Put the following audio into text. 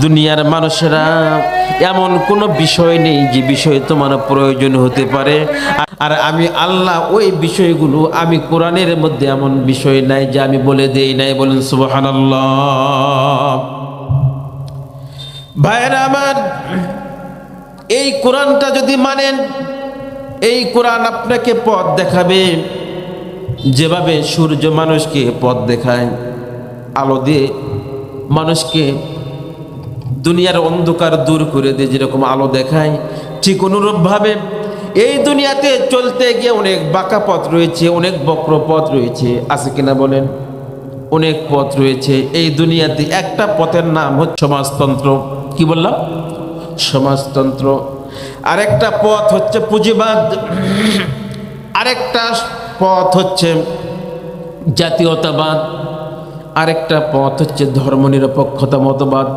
দুনিয়ার মানুষেরা এমন কোনো বিষয় নেই যে বিষয় তোমার প্রয়োজন হতে পারে, আর আমি আল্লাহ ওই বিষয়গুলো আমি কোরআনের মধ্যে এমন বিষয় নাই যে আমি বলে দেই নাই। বলেন সুবহানাল্লাহ। ভাইরা আমার, এই কোরআনটা যদি মানেন, এই কোরআন আপনাকে পথ দেখাবে। যেভাবে সূর্য মানুষকে পথ দেখায়, আলো দিয়ে মানুষকে দুনিয়ার অন্ধকার দূর করে দিয়ে যেরকম আলো দেখায়, ঠিক অনুরূপভাবে এই দুনিয়াতে চলতে গিয়ে অনেক বাঁকা পথ রয়েছে, অনেক বক্র পথ রয়েছে, আছে কিনা বলেন? অনেক পথ রয়েছে এই দুনিয়াতে। একটা পথের নাম হচ্ছে সমাজতন্ত্র। কি বললাম? সমাজতন্ত্র। আরেকটা পথ হচ্ছে পুঁজিবাদ, আরেকটা পথ হচ্ছে জাতীয়তাবাদ, আরেকটা পথ হচ্ছে ধর্মনিরপেক্ষতা মতবাদ।